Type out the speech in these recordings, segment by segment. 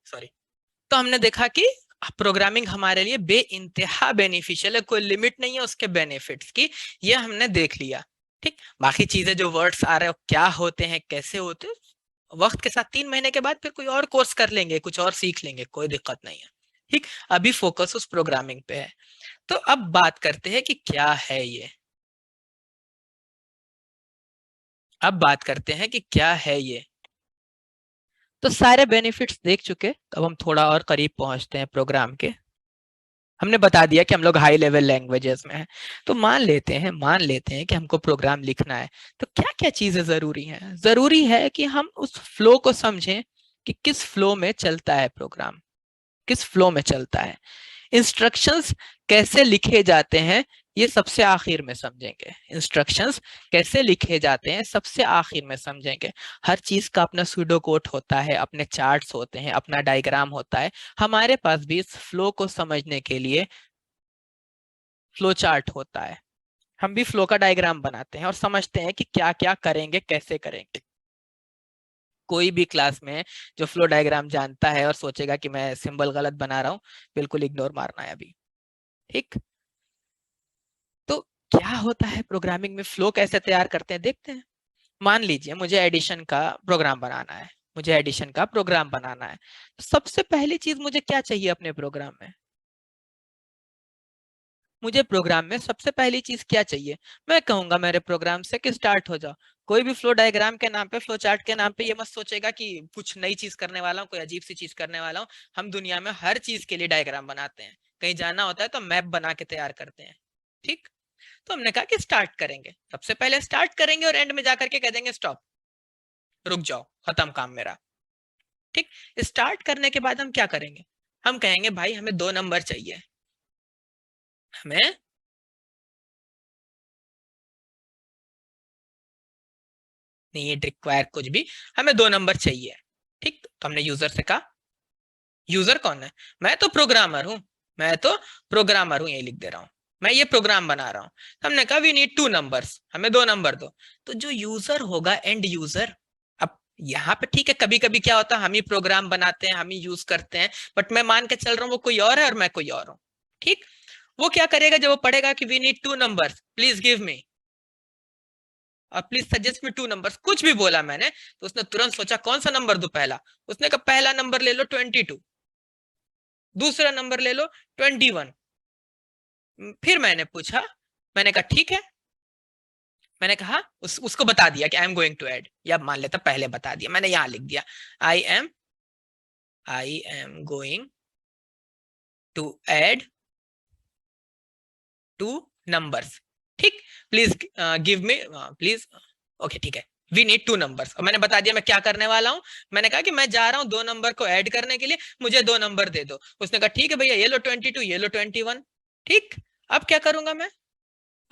Sorry. तो हमने देखा कि प्रोग्रामिंग हमारे लिए बेइंतहा बेनिफिशियल है, कोई लिमिट नहीं है उसके बेनिफिट्स की, ये हमने देख लिया। ठीक, बाकी चीजें जो वर्ड्स आ रहे हो क्या होते हैं कैसे होते हैं, वक्त के साथ 3 महीने के बाद फिर कोई और कोर्स कर लेंगे, कुछ और सीख लेंगे, कोई दिक्कत नहीं है। ठीक, अभी फोकस उस प्रोग्रामिंग पे है। तो अब बात करते हैं कि क्या है ये। अब बात करते हैं कि क्या है ये। तो सारे बेनिफिट्स देख चुके, अब हम थोड़ा और करीब पहुंचते हैं प्रोग्राम के। हमने बता दिया कि हम लोग हाई लेवल लैंग्वेजेस में हैं। तो मान लेते हैं कि हमको प्रोग्राम लिखना है। तो क्या क्या चीजें जरूरी हैं? जरूरी है कि हम उस फ्लो को समझें कि किस फ्लो में चलता है प्रोग्राम, किस फ्लो में चलता है। इंस्ट्रक्शंस कैसे लिखे जाते हैं ये सबसे आखिर में समझेंगे। इंस्ट्रक्शंस कैसे लिखे जाते हैं सबसे आखिर में समझेंगे। हर चीज का अपना सूडो कोड होता है, अपने चार्ट्स होते हैं, अपना डायग्राम होता है। हमारे पास भी इस फ्लो को समझने के लिए फ्लो चार्ट होता है। हम भी फ्लो का डायग्राम बनाते हैं और समझते हैं कि क्या क्या करेंगे, कैसे करेंगे। कोई भी क्लास में जो फ्लो डायग्राम जानता है और सोचेगा कि मैं सिंबल गलत बना रहा हूँ, बिल्कुल इग्नोर मारना है अभी। ठीक, तो क्या होता है प्रोग्रामिंग में, फ्लो कैसे तैयार करते हैं देखते हैं। मान लीजिए मुझे एडिशन का प्रोग्राम बनाना है, मुझे एडिशन का प्रोग्राम बनाना है। तो सबसे पहली चीज मुझे क्या चाहिए अपने प्रोग्राम में? मुझे प्रोग्राम में सबसे पहली चीज क्या चाहिए? मैं कहूंगा मेरे प्रोग्राम से कि स्टार्ट हो जाओ। कोई भी फ्लो डायग्राम के नाम पे, फ्लो चार्ट के नाम पे ये मत सोचेगा कि कुछ नई चीज करने वाला हूँ, कोई अजीब सी चीज करने वाला हूँ। हम दुनिया में हर चीज के लिए डायग्राम बनाते हैं। कहीं जाना होता है तो मैप बना के तैयार करते हैं। ठीक, तो हमने कहा कि स्टार्ट करेंगे, सबसे पहले स्टार्ट करेंगे और एंड में जाकर के कह देंगे स्टॉप, रुक जाओ, खत्म काम मेरा। ठीक, स्टार्ट करने के बाद हम क्या करेंगे? हम कहेंगे भाई हमें 2 नंबर चाहिए। हमें नहीं ये रिक्वायर कुछ भी, हमें 2 नंबर चाहिए। ठीक, तो हमने यूजर से कहा, यूजर कौन है? मैं तो प्रोग्रामर हूं, मैं तो प्रोग्रामर हूं, यही लिख दे रहा हूं, मैं ये प्रोग्राम बना रहा हूं। तो हमने कहा वी नीड 2 नंबर्स, हमें 2 नंबर दो। तो जो यूजर होगा, एंड यूजर, अब यहाँ पे ठीक है, कभी कभी क्या होता है हम ही प्रोग्राम बनाते हैं, हम ही यूज करते हैं, बट मैं मान के चल रहा हूँ वो कोई और है और मैं कोई और हूँ। ठीक, वो क्या करेगा जब वो पढ़ेगा कि we need 2 numbers, please give me, और प्लीज सजेस्ट मी 2 नंबर्स, कुछ भी बोला मैंने, तो उसने तुरंत सोचा कौन सा नंबर दो पहला। उसने कहा पहला नंबर ले लो 22, दूसरा नंबर ले लो 21। फिर मैंने पूछा, मैंने कहा ठीक है, मैंने कहा उसको बता दिया कि I am going to add, या मान लेता पहले बता दिया, मैंने यहां लिख दिया I am going to add 2 numbers. ठीक, please give me, please, okay ठीक है, वी नीड 2 नंबर्स, और मैंने बता दिया मैं क्या करने वाला हूँ। मैंने कहा कि मैं जा रहा हूँ 2 नंबर को ऐड करने के लिए, मुझे 2 नंबर दे दो। उसने कहा ठीक है भैया, ये लो 22, ये लो 21। ठीक, अब क्या करूंगा मैं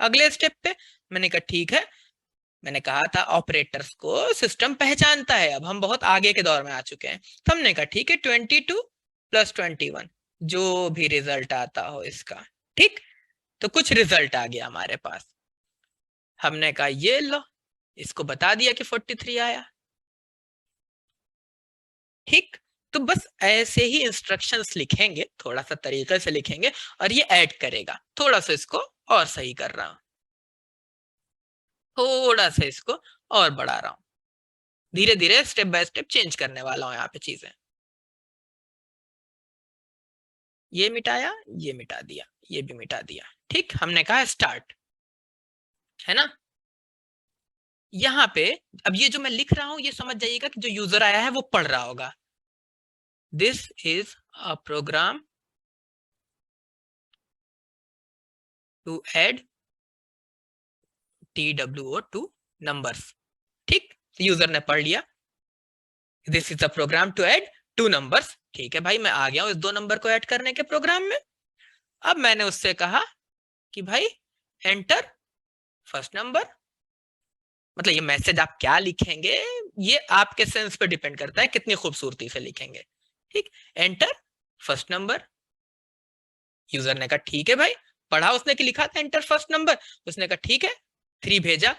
अगले स्टेप पे? मैंने कहा ठीक है, मैंने कहा था ऑपरेटर्स को सिस्टम पहचानता है, अब हम बहुत आगे के दौर में आ चुके हैं। तो हमने कहा ठीक है 22 + 21, जो भी रिजल्ट आता हो इसका। ठीक, तो कुछ रिजल्ट आ गया हमारे पास। हमने कहा ये लो, इसको बता दिया कि 43 आया। ठीक, तो बस ऐसे ही इंस्ट्रक्शंस लिखेंगे, थोड़ा सा तरीके से लिखेंगे, और ये ऐड करेगा। थोड़ा सा इसको और सही कर रहा हूं, थोड़ा सा इसको और बढ़ा रहा हूं, धीरे धीरे स्टेप बाय स्टेप चेंज करने वाला हूं यहाँ पे चीजें। ये मिटाया, ये मिटा दिया, ये भी मिटा दिया। ठीक, हमने कहा स्टार्ट, है ना? यहाँ पे अब ये जो मैं लिख रहा हूं ये समझ जाइएगा कि जो यूजर आया है वो पढ़ रहा होगा। This is a program to add TWO two numbers. ठीक, यूजर ने पढ़ लिया, this is a program to add 2 numbers. ठीक है भाई, मैं आ गया हूँ इस 2 नंबर को ऐड करने के प्रोग्राम में। अब मैंने उससे कहा कि भाई एंटर फर्स्ट नंबर, मतलब ये मैसेज आप क्या लिखेंगे ये आपके सेंस पे डिपेंड करता है, कितनी खूबसूरती से लिखेंगे। ठीक, एंटर फर्स्ट नंबर। यूजर ने कहा ठीक है भाई, पढ़ा उसने कि लिखा था एंटर फर्स्ट नंबर, उसने कहा ठीक है, 3 भेजा।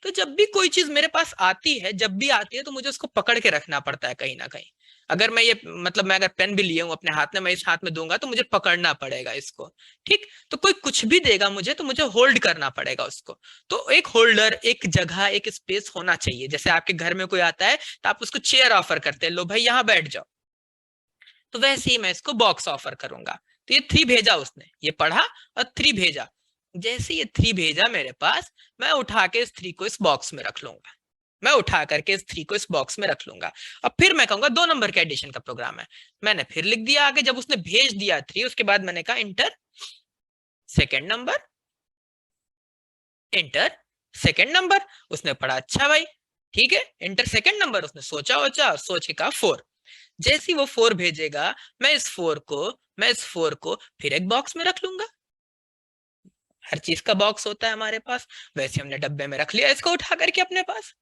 तो जब भी कोई चीज मेरे पास आती है, जब भी आती है तो मुझे उसको पकड़ के रखना पड़ता है कहीं ना कहीं। अगर मैं ये मतलब मैं अगर पेन भी लिए हूं अपने हाथ में, मैं इस हाथ में दूंगा तो मुझे पकड़ना पड़ेगा इसको, ठीक। तो कोई कुछ भी देगा मुझे तो मुझे होल्ड करना पड़ेगा उसको। तो एक होल्डर, एक जगह, एक स्पेस होना चाहिए। जैसे आपके घर में कोई आता है तो आप उसको चेयर ऑफर करते हैं, लो भाई यहाँ बैठ जाओ, तो वैसे ही मैं इसको बॉक्स ऑफर करूंगा। तो ये 3 भेजा उसने, ये पढ़ा और 3 भेजा। जैसे ये 3 भेजा मेरे पास, मैं उठा के इस 3 को इस बॉक्स में रख लूंगा। मैं उठा करके इस 3 को इस बॉक्स में रख लूंगा। अब फिर मैं कहूंगा 2 नंबर का एडिशन का प्रोग्राम है। मैंने फिर लिख दिया आगे, जब उसने भेज दिया 3, उसके बाद मैंने कहा inter second number, inter second number. उसने पढ़ा, अच्छा भाई ठीक है, इंटर सेकेंड नंबर। उसने सोचा वोचा, सोच के कहा 4। जैसी वो 4 भेजेगा, मैं इस 4 को फिर एक बॉक्स में रख लूंगा। हर चीज का बॉक्स होता है हमारे पास, वैसे हमने डब्बे में रख लिया इसको उठा करके अपने पास,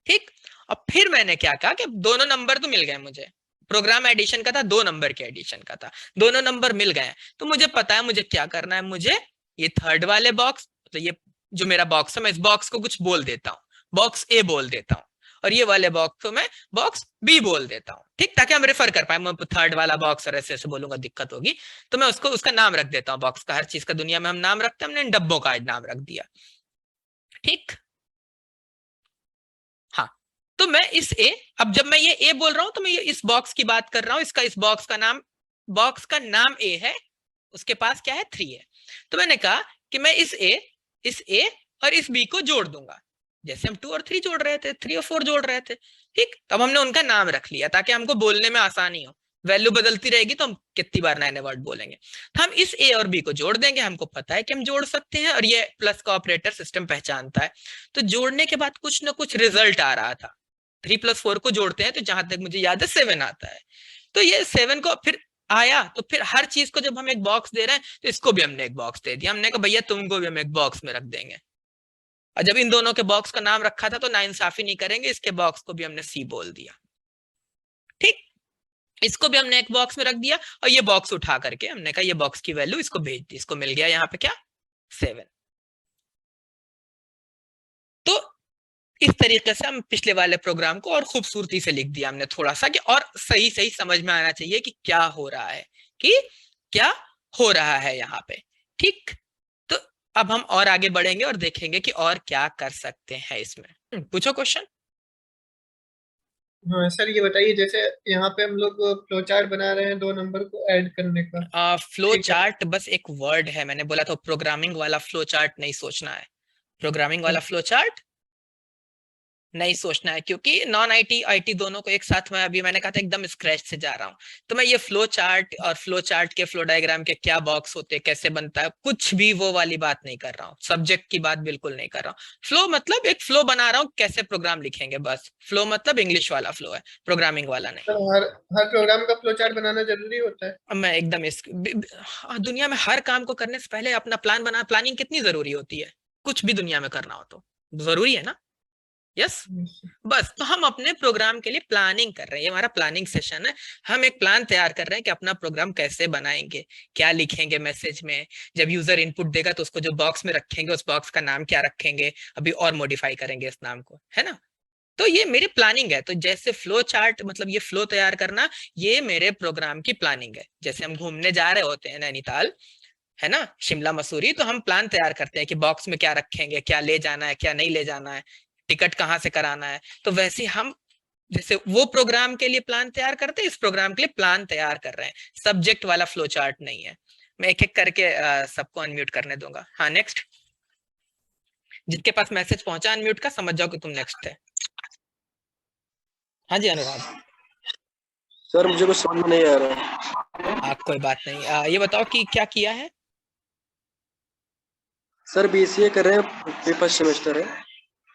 ठीक। अब फिर मैंने क्या कहा कि दोनों नंबर तो मिल गए मुझे, प्रोग्राम एडिशन का था, 2 नंबर के एडिशन का था, दोनों नंबर मिल गए। तो मुझे पता है मुझे क्या करना है, मुझे ये थर्ड वाले बॉक्स, तो ये जो मेरा बॉक्स है मैं इस बॉक्स को कुछ बोल देता हूँ, बॉक्स ए बोल देता हूँ, और ये वाले बॉक्स को मैं बॉक्स बी बोल देता हूँ, ठीक, ताकि हम रेफर कर पाए। मैं थर्ड वाला बॉक्स और ऐसे ऐसे बोलूंगा दिक्कत होगी, तो मैं उसको उसका नाम रख देता हूँ बॉक्स का। हर चीज का दुनिया में हम नाम रखते हैं, हमने इन डब्बों का नाम रख दिया, ठीक। हाँ, तो मैं इस ए, अब जब मैं ये ए बोल रहा हूं तो मैं ये इस बॉक्स की बात कर रहा हूं, इसका इस बॉक्स का नाम ए है, उसके पास क्या है 3 है। तो मैंने कहा कि मैं इस ए और इस बी को जोड़ दूंगा, जैसे हम 2 और 3 जोड़ रहे थे, 3 और 4 जोड़ रहे थे, ठीक। तब हमने उनका नाम रख लिया ताकि हमको बोलने में आसानी हो। वैल्यू बदलती रहेगी तो हम कितनी बार नए नए वर्ड बोलेंगे। तो हम इस ए और बी को जोड़ देंगे, हमको पता है कि हम जोड़ सकते हैं, और ये प्लस का ऑपरेटर सिस्टम पहचानता है। तो जोड़ने के बाद कुछ ना कुछ रिजल्ट आ रहा था। 3 + 4 को जोड़ते हैं तो जहां तक मुझे याद है 7 आता है। तो ये 7 को फिर आया, तो फिर हर चीज को जब हम एक बॉक्स दे रहे हैं तो इसको भी हमने एक बॉक्स दे दिया। हमने कहा भैया तुमको भी हम एक बॉक्स में रख देंगे। और जब इन दोनों के बॉक्स का नाम रखा था तो नाइंसाफी नहीं करेंगे, इसके बॉक्स को भी हमने सी बोल दिया, ठीक। इसको भी हमने एक बॉक्स में रख दिया, और ये बॉक्स उठा करके हमने कहा ये बॉक्स की वैल्यू इसको भेज दी, इसको मिल गया यहाँ पे क्या 7। तो इस तरीके से हम पिछले वाले प्रोग्राम को और खूबसूरती से लिख दिया हमने थोड़ा सा, कि और सही सही समझ में आना चाहिए कि क्या हो रहा है, कि क्या हो रहा है यहाँ पे, ठीक। तो अब हम और आगे बढ़ेंगे और देखेंगे कि और क्या कर सकते हैं इसमें। पूछो क्वेश्चन। हाँ सर, ये बताइए जैसे यहाँ पे हम लोग फ्लो चार्ट बना रहे हैं 2 नंबर को ऐड करने का। फ्लो ठीक है। चार्ट बस एक वर्ड है, मैंने बोला तो प्रोग्रामिंग वाला फ्लो चार्ट नहीं सोचना है। प्रोग्रामिंग वाला फ्लो चार्ट नहीं सोचना है, क्योंकि नॉन आईटी आईटी दोनों को एक साथ में, अभी मैंने कहा था एकदम स्क्रैच से जा रहा हूँ। तो मैं ये फ्लो चार्ट और फ्लो चार्ट के फ्लो डायग्राम के क्या बॉक्स होते हैं, कैसे बनता है, कुछ भी वो वाली बात नहीं कर रहा हूँ, सब्जेक्ट की बात बिल्कुल नहीं कर रहा हूँ। फ्लो मतलब एक फ्लो बना रहा हूँ, कैसे प्रोग्राम लिखेंगे, बस फ्लो मतलब इंग्लिश वाला फ्लो है, प्रोग्रामिंग वाला नहीं। सर हर हर प्रोग्राम का फ्लो चार्ट बनाना जरूरी होता है? अब मैं एकदम दुनिया में हर काम को करने से पहले अपना प्लान बना, प्लानिंग कितनी जरूरी होती है, कुछ भी दुनिया में करना हो तो जरूरी है ना। यस। बस तो हम अपने प्रोग्राम के लिए प्लानिंग कर रहे हैं, ये हमारा प्लानिंग सेशन है। हम एक प्लान तैयार कर रहे हैं कि अपना प्रोग्राम कैसे बनाएंगे, क्या लिखेंगे मैसेज में, जब यूजर इनपुट देगा तो उसको जो बॉक्स में रखेंगे उस बॉक्स का नाम क्या रखेंगे, अभी और मॉडिफाई करेंगे इस नाम को, है ना। तो ये मेरी प्लानिंग है। तो जैसे फ्लो चार्ट मतलब ये फ्लो तैयार करना, ये मेरे प्रोग्राम की प्लानिंग है। जैसे हम घूमने जा रहे होते हैं नैनीताल, है ना, शिमला मसूरी, तो हम प्लान तैयार करते हैं कि बॉक्स में क्या रखेंगे, क्या ले जाना है, क्या नहीं ले जाना है, टिकट कहाँ से कराना है। तो वैसे हम जैसे वो प्रोग्राम के लिए प्लान तैयार करते हैं, इस प्रोग्राम के लिए प्लान तैयार कर रहे हैं, सब्जेक्ट वाला फ्लो चार्ट नहीं है। मैं एक एक करके सबको अनम्यूट करने दूंगा। हाँ नेक्स्ट, जिसके पास मैसेज पहुंचा अनम्यूट का, समझ जाओ कि तुम नेक्स्ट है। हाँ जी अनुराग। सर मुझे कुछ समझ में नहीं आ रहा है। कोई बात नहीं, ये बताओ कि क्या किया है। सर बीसीए कर रहे हैं, फर्स्ट सेमेस्टर है।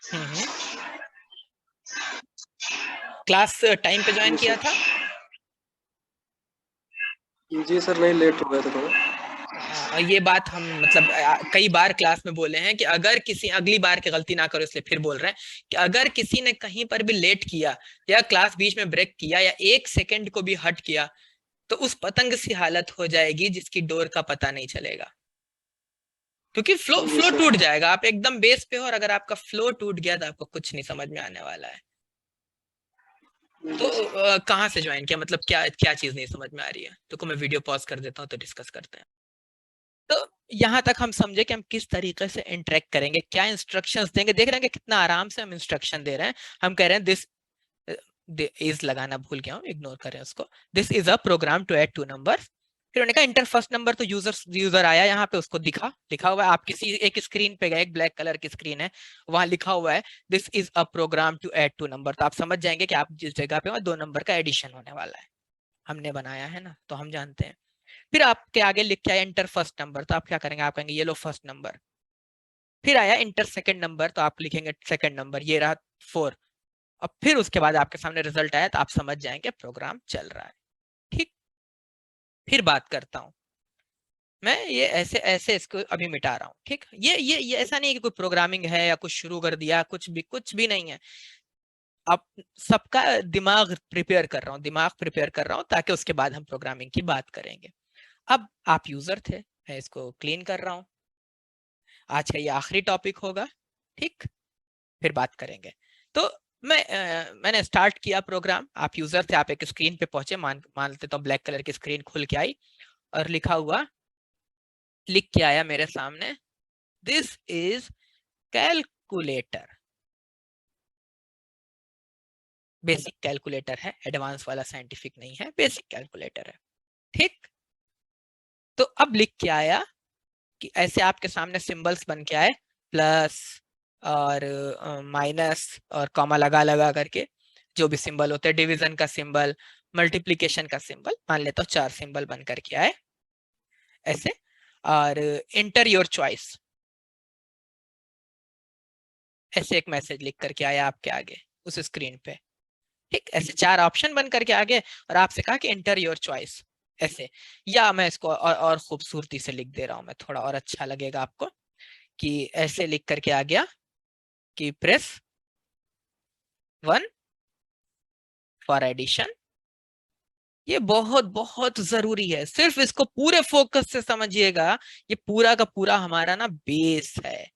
हम्म। क्लास टाइम पे ज्वाइन जी किया सर। था। जी सर, नहीं लेट हो गया था थोड़ा। ये बात हम मतलब कई बार क्लास में बोले हैं कि अगर किसी, अगली बार की गलती ना करो इसलिए फिर बोल रहे हैं कि अगर किसी ने कहीं पर भी लेट किया या क्लास बीच में ब्रेक किया या 1 सेकंड को भी हट किया, तो उस पतंग सी हालत हो जाएगी जिसकी डोर का पता नहीं चलेगा, क्योंकि फ्लो जी फ्लो सर। टूट जाएगा। आप एकदम बेस पे हो और अगर आपका फ्लो टूट गया तो आपको कुछ नहीं समझ में आने वाला है। तो जी सर। कहाँ से ज्वाइन किया, मतलब क्या क्या चीज नहीं समझ में आ रही है? तो मैं वीडियो पॉज कर देता हूँ तो डिस्कस करते हैं। तो यहाँ तक हम समझे कि हम किस तरीके से इंटरेक्ट करेंगे, क्या इंस्ट्रक्शंस देंगे। देख रहे हैं कि कितना आराम से हम इंस्ट्रक्शन दे रहे हैं। हम कह रहे हैं दिस इज लगाना भूल गया हूँ, इग्नोर करें उसको। This is a program to add two numbers. फिर उन्होंने कहा इंटर फर्स्ट नंबर, तो यूजर आया यहाँ पे, उसको लिखा हुआ है। आप किसी एक स्क्रीन पे गए, एक ब्लैक कलर की स्क्रीन है, वहां लिखा हुआ है this is a program to add two number. तो आप समझ जाएंगे कि आप जिस जगह पे हो 2 नंबर का एडिशन होने वाला है। हमने बनाया है ना, तो हम जानते हैं। फिर आपके आगे लिख के आया इंटर फर्स्ट नंबर, तो आप क्या करेंगे? आप कहेंगे ये लो फर्स्ट नंबर। फिर आया इंटर सेकंड नंबर, तो आप लिखेंगे सेकंड नंबर, ये रहा 4। और फिर उसके बाद आपके सामने रिजल्ट आया, तो आप समझ जाएंगे प्रोग्राम चल रहा है। ठीक। फिर बात करता हूँ मैं, ये ऐसे ऐसे इसको अभी मिटा रहा हूँ। ठीक, ये ऐसा नहीं है कि कोई प्रोग्रामिंग है या कुछ शुरू कर दिया, कुछ भी नहीं है। अब सबका दिमाग प्रिपेयर कर रहा हूँ ताकि उसके बाद हम प्रोग्रामिंग की बात करेंगे। अब आप यूजर थे, मैं इसको क्लीन कर रहा हूँ। आज का ये आखिरी टॉपिक होगा। ठीक, फिर बात करेंगे। तो मैंने स्टार्ट किया प्रोग्राम। आप यूजर थे, आप एक स्क्रीन पे पहुंचे, मान लेते तो ब्लैक कलर की स्क्रीन खुल के आई और लिख के आया मेरे सामने this is calculator. Basic calculator है, एडवांस वाला साइंटिफिक नहीं है, बेसिक कैलकुलेटर है। ठीक, तो अब लिख के आया कि ऐसे आपके सामने सिंबल्स बन के आए, प्लस और माइनस और कॉमा लगा लगा करके, जो भी सिंबल होते हैं, डिवीजन का सिंबल, मल्टीप्लिकेशन का सिंबल, मान लेता हूँ 4 सिंबल बन करके आए ऐसे। और इंटर योर चॉइस, ऐसे एक मैसेज लिख करके आया आपके आगे उस स्क्रीन पे। ठीक, ऐसे 4 ऑप्शन बन करके आगे, और आपसे कहा कि इंटर योर चॉइस ऐसे। या मैं इसको और खूबसूरती से लिख दे रहा हूं, मैं थोड़ा और अच्छा लगेगा आपको, कि ऐसे लिख करके आ गया कि प्रेस 1 फॉर एडिशन। ये बहुत बहुत जरूरी है, सिर्फ इसको पूरे फोकस से समझिएगा। ये पूरा का पूरा हमारा ना बेस है।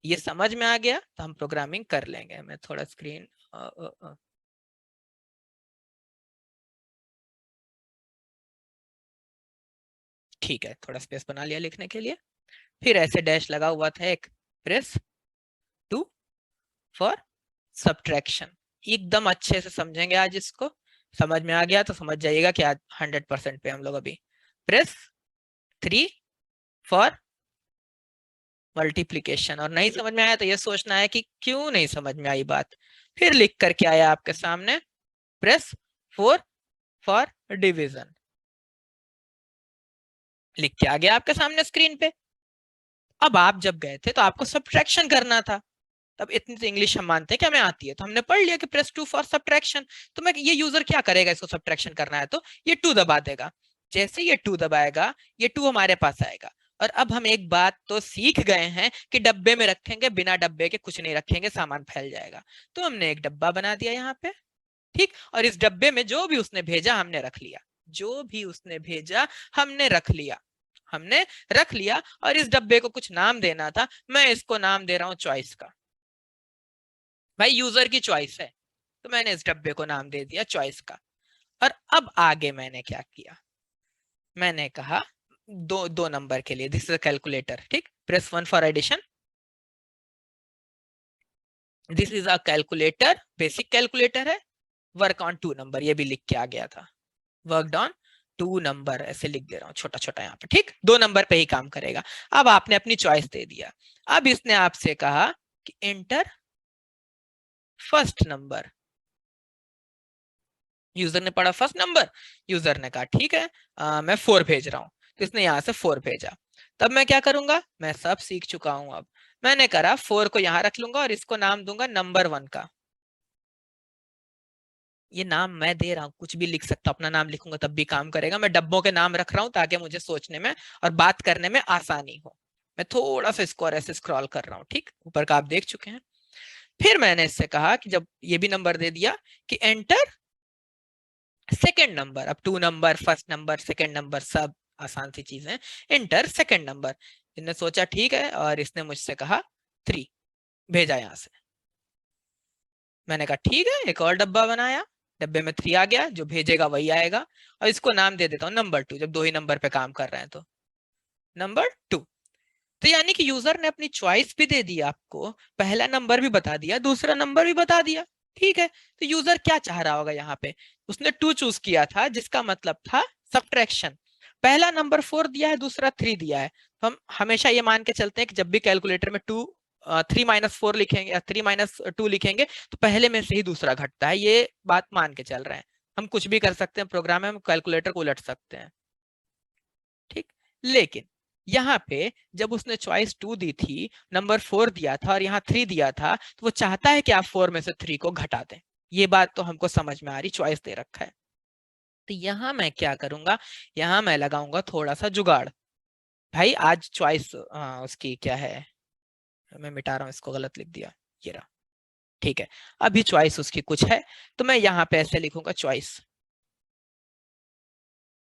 ये समझ में आ गया तो हम प्रोग्रामिंग कर लेंगे। मैं थोड़ा स्क्रीन ठीक है, थोड़ा स्पेस बना लिया लिखने के लिए। फिर ऐसे डैश लगा हुआ था एक, प्रेस 2 फॉर सब्ट्रैक्शन। एकदम अच्छे से समझेंगे आज इसको। समझ में आ गया तो समझ जाइएगा कि आज 100% पे हम लोग अभी। Press 3 for multiplication. और नहीं समझ में आया तो ये सोचना है कि क्यों नहीं समझ में आई बात। फिर लिख करके आया आपके सामने प्रेस 4 फॉर डिवीजन। लिख के आ गया आपके सामने स्क्रीन पे। अब आप जब गए थे तो आपको सब्ट्रैक्शन करना था। तब इतनी तो इंग्लिश हम मानते हैं कि हमें आती है, तो हमने पढ़ लिया कि प्रेस 2 फॉर सब्ट्रैक्शन। तो मैं ये यूजर क्या करेगा, इसको सब्ट्रैक्शन करना है तो ये 2 दबा देगा। जैसे ये 2 दबाएगा, ये 2 हमारे पास आएगा। और अब हम एक बात तो सीख गए हैं कि डब्बे में रखेंगे, बिना डब्बे के कुछ नहीं रखेंगे, सामान फैल जाएगा। तो हमने एक डब्बा बना दिया यहाँ पे। ठीक, और इस डब्बे में जो भी उसने भेजा हमने रख लिया, जो भी उसने भेजा हमने रख लिया। और इस डब्बे को कुछ नाम देना था, मैं इसको नाम दे रहा हूं चॉइस का। भाई यूजर की चॉइस है, तो मैंने इस डब्बे को नाम दे दिया चॉइस का। और अब आगे मैंने क्या किया, मैंने कहा दो नंबर के लिए दिस इज अ कैलकुलेटर। ठीक, press 1 for addition. This is a calculator, basic calculator है। वर्क ऑन 2 नंबर, ये भी लिख के आ गया था। वर्कड ऑन 2 नंबर, ऐसे लिख दे रहा हूँ छोटा छोटा यहाँ पे। ठीक, 2 नंबर पे ही काम करेगा। अब आपने अपनी चॉइस दे दिया। अब इसने आपसे कहा कि एंटर फर्स्ट नंबर। यूजर ने पढ़ा फर्स्ट नंबर, यूजर ने कहा ठीक है, मैं 4 भेज रहा हूँ। तो इसने यहाँ से 4 भेजा। तब मैं क्या करूंगा, मैं सब सीख चुका हूं। अब मैंने करा 4 को यहाँ रख लूंगा और इसको नाम दूंगा नंबर 1 का। ये नाम मैं दे रहा हूँ, कुछ भी लिख सकता हूँ, अपना नाम लिखूंगा तब भी काम करेगा। मैं डब्बों के नाम रख रहा हूँ ताकि मुझे सोचने में और बात करने में आसानी हो। मैं थोड़ा सा इसको ऐसे स्क्रॉल कर रहा हूँ। ठीक, ऊपर का आप देख चुके हैं। फिर मैंने इससे कहा कि जब ये भी नंबर दे दिया कि एंटर सेकेंड नंबर। अब 2 number, first number, second number सब आसान सी चीजें। Enter second number. इसने सोचा ठीक है, और इसने मुझसे कहा 3 भेजा। यहां से मैंने कहा ठीक है, एक और डब्बा बनाया। डब्बे में 3 आ गया, जो भेजेगा वही आएगा। और इसको नाम दे देता हूँ नंबर 2, जब 2 ही नंबर पे काम कर रहे हैं तो नंबर 2। तो यानी कि यूजर ने अपनी चॉइस भी दे दी आपको, पहला नंबर भी बता दिया, दूसरा नंबर भी बता दिया। ठीक है, तो यूजर क्या चाह रहा होगा यहाँ पे, उसने 2 चूज किया था, जिसका मतलब था सब्ट्रैक्शन। पहला नंबर 4 दिया है, दूसरा 3 दिया है, तो हम हमेशा ये मान के चलते हैं कि जब भी कैलकुलेटर में 3 - 4 लिखेंगे या 3 - 2 लिखेंगे तो पहले में से ही दूसरा घटता है। ये बात मान के चल रहे हैं। हम कुछ भी कर सकते हैं प्रोग्राम में, हम कैलकुलेटर को उलट सकते हैं। ठीक, लेकिन यहाँ पे जब उसने चॉइस 2 दी थी, नंबर 4 दिया था और यहाँ 3 दिया था, तो वो चाहता है कि आप 4 में से 3 को घटा दें। ये बात तो हमको समझ में आ रही, चॉइस दे रखा है। तो यहाँ मैं क्या करूंगा, यहाँ मैं लगाऊंगा थोड़ा सा जुगाड़। भाई आज चॉइस उसकी क्या है, मैं मिटा रहा हूँ, इसको गलत लिख दिया, ये रहा। ठीक है, अभी चॉइस उसकी कुछ है, तो मैं यहाँ पे ऐसे लिखूंगा चॉइस।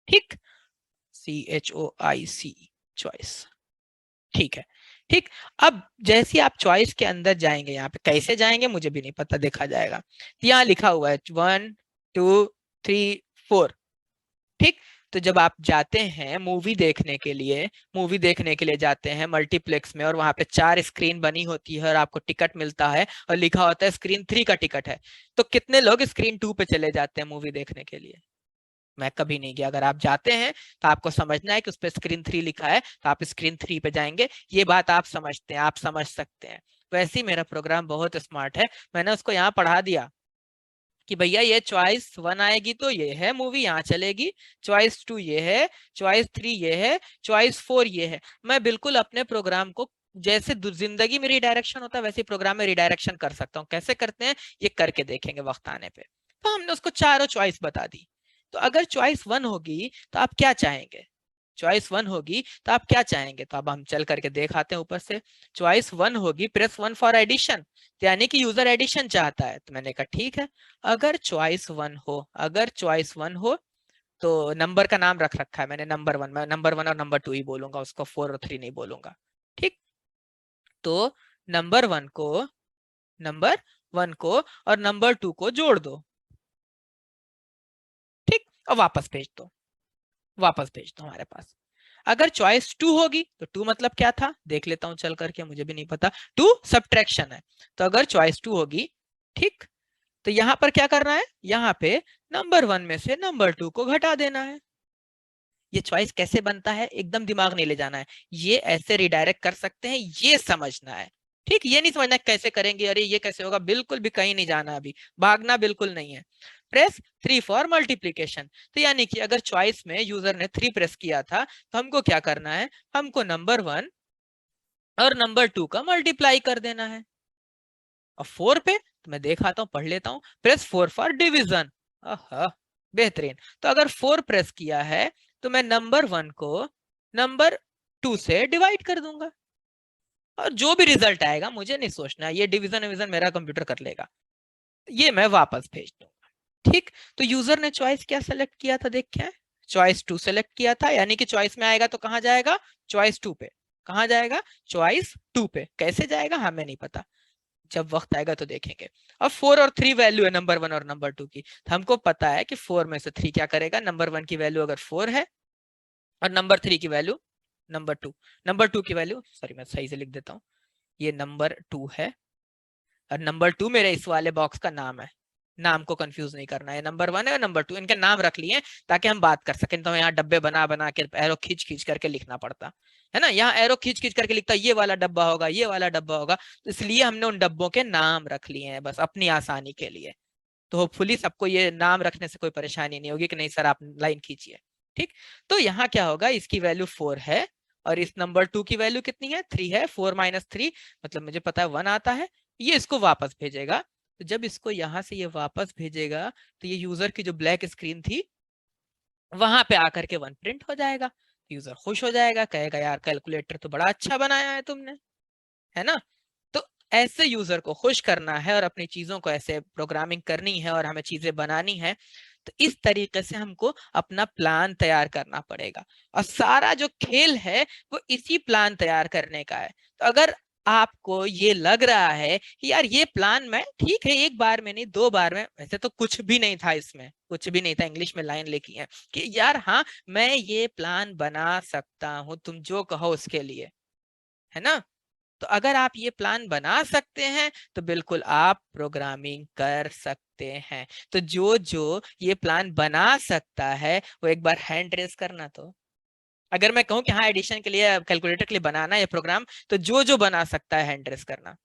ठीक, CHOIC, चॉइस। ठीक है, ठीक। अब जैसे आप चॉइस के अंदर जाएंगे, यहाँ पे कैसे जाएंगे मुझे भी नहीं पता, देखा जाएगा। यहाँ लिखा हुआ है 1 2 3 4। ठीक, तो जब आप जाते हैं मूवी देखने के लिए, मूवी देखने के लिए जाते हैं मल्टीप्लेक्स में, और वहां पे 4 स्क्रीन बनी होती है और आपको टिकट मिलता है और लिखा होता है स्क्रीन 3 का टिकट है, तो कितने लोग स्क्रीन 2 पे चले जाते हैं मूवी देखने के लिए? मैं कभी नहीं गया। अगर आप जाते हैं तो आपको समझना है कि उस पर स्क्रीन 3 लिखा है, तो आप स्क्रीन 3 पे जाएंगे। ये बात आप समझते हैं, आप समझ सकते हैं। वैसे ही मेरा प्रोग्राम बहुत स्मार्ट है, मैंने उसको यहाँ पढ़ा दिया कि भैया ये चॉइस 1 आएगी तो ये है मूवी यहाँ चलेगी, चॉइस 2 ये है, चॉइस 3 ये है, चॉइस 4 ये है। मैं बिल्कुल अपने प्रोग्राम को जैसे जिंदगी में रिडायरेक्शन होता है वैसे प्रोग्राम में रिडायरेक्शन कर सकता हूँ। कैसे करते हैं ये करके देखेंगे वक्त आने पे। तो हमने उसको चारों चॉइस बता दी। तो अगर चॉइस 1 होगी तो आप क्या चाहेंगे, चॉइस 1 होगी तो आप क्या चाहेंगे? तो अब हम चल करके देख आते हैं ऊपर से। चॉइस 1 होगी प्रेस 1 फॉर एडिशन, यानी कि यूजर एडिशन चाहता है। तो मैंने कहा ठीक है, अगर चॉइस 1 हो, अगर चॉइस 1 हो तो नंबर का नाम रख रखा है मैंने नंबर 1, मैं नंबर 1 और नंबर 2 ही बोलूंगा, उसको 4 और 3 नहीं बोलूंगा। ठीक, तो नंबर 1 को, नंबर 1 को और नंबर 2 को जोड़ दो। ठीक, और वापस भेज दो, वापस भेज दो हमारे पास। अगर चॉइस 2 होगी तो 2 मतलब क्या था देख लेता हूं चल करके, मुझे भी नहीं पता। 2 सब्ट्रैक्शन है, तो अगर चॉइस 2 होगी, ठीक, तो यहां पर क्या करना है, यहाँ पे नंबर 1 में से नंबर 2 को घटा देना है। ये चॉइस कैसे बनता है एकदम दिमाग नहीं ले जाना है, ये ऐसे रिडायरेक्ट कर सकते हैं, ये समझना है। ठीक, ये नहीं समझना कैसे करेंगे, अरे ये कैसे होगा, बिल्कुल भी कहीं नहीं जाना, अभी भागना बिल्कुल नहीं है। प्रेस 3 फॉर मल्टीप्लीकेशन, तो यानी कि अगर चॉइस में यूजर ने 3 प्रेस किया था तो हमको क्या करना है, हमको नंबर 1 और नंबर 2 का मल्टीप्लाई कर देना है। और 4 पे तो मैं देख आता हूँ, पढ़ लेता हूँ, प्रेस 4 फॉर डिवीजन। बेहतरीन। तो अगर 4 प्रेस किया है तो मैं नंबर 1 को नंबर 2 से डिवाइड कर दूंगा, और जो भी रिजल्ट आएगा मुझे नहीं सोचना, ये डिवीजन डिवीजन मेरा कंप्यूटर कर लेगा, ये मैं वापस भेज दूंगा। ठीक, तो यूजर ने चॉइस क्या सेलेक्ट किया था, देख क्या, चॉइस 2 सेलेक्ट किया था, यानी कि चॉइस में आएगा तो कहां जाएगा, चॉइस 2 पे। कहां जाएगा, चॉइस 2 पे। कैसे जाएगा हमें नहीं पता, जब वक्त आएगा तो देखेंगे। अब 4 और 3 वैल्यू है नंबर 1 और नंबर 2 की, तो हमको पता है कि 4 में से 3 क्या करेगा, नंबर 1 की वैल्यू अगर 4 है और नंबर 3 की वैल्यू नंबर 2, नंबर 2 की वैल्यू, सॉरी मैं सही से लिख देता हूँ, ये नंबर 2 है और नंबर 2 मेरे इस वाले बॉक्स का नाम है। नाम को कंफ्यूज नहीं करना है, नंबर 1 है और नंबर 2, इनके नाम रख लिए ताकि हम बात कर सकें। तो यहाँ डब्बे बना बना के एरो खींच खींच करके लिखना पड़ता है ना, यहाँ एरो खींच खींच करके लिखता ये वाला डब्बा होगा, ये वाला डब्बा होगा, तो इसलिए हमने उन डब्बों के नाम रख लिए हैं बस अपनी आसानी के लिए। तो होपफुली सबको ये नाम रखने से कोई परेशानी नहीं होगी कि नहीं सर आप लाइन खींचिए। ठीक, तो यहाँ क्या होगा, इसकी वैल्यू 4 है और इस नंबर 2 की वैल्यू कितनी है, 3 है। 4 - 3 मतलब मुझे पता है 1 आता है, ये इसको वापस भेजेगा। तो जब इसको यहाँ से ये वापस भेजेगा तो ये यूजर की जो ब्लैक स्क्रीन थी वहां पे आकर के 1 प्रिंट हो जाएगा। यूजर खुश हो जाएगा, कहेगा यार कैलकुलेटर तो बड़ा अच्छा बनाया है तुमने, है ना। तो ऐसे यूजर को खुश करना है और अपनी चीजों को ऐसे प्रोग्रामिंग करनी है और हमें चीजें बनानी है, तो इस तरीके से हमको अपना प्लान तैयार करना पड़ेगा। और सारा जो खेल है वो इसी प्लान तैयार करने का है। तो अगर आपको ये लग रहा है कि यार ये प्लान मैं ठीक है, एक बार में नहीं 2 बार में, वैसे तो कुछ भी नहीं था इसमें, कुछ भी नहीं था, इंग्लिश में लाइन लिखी है कि यार हाँ मैं ये प्लान बना सकता हूँ, तुम जो कहो उसके लिए, है ना। तो अगर आप ये प्लान बना सकते हैं तो बिल्कुल आप प्रोग्रामिंग कर सकते हैं। तो जो जो ये प्लान बना सकता है वो एक बार हैंड रेज करना। तो अगर मैं कहूं कि हाँ एडिशन के लिए, कैलकुलेटर के लिए बनाना है ये प्रोग्राम, तो जो जो बना सकता है हैंड रेज करना।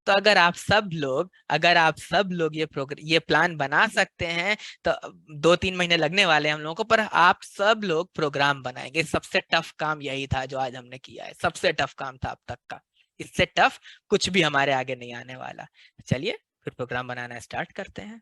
तो अगर आप सब लोग ये प्लान बना सकते हैं तो 2-3 महीने लगने वाले हैं हम लोगों को, पर आप सब लोग प्रोग्राम बनाएंगे। सबसे टफ काम यही था जो आज हमने किया है, सबसे टफ काम था अब तक का। इससे टफ कुछ भी हमारे आगे नहीं आने वाला। चलिए फिर प्रोग्राम बनाना स्टार्ट करते हैं।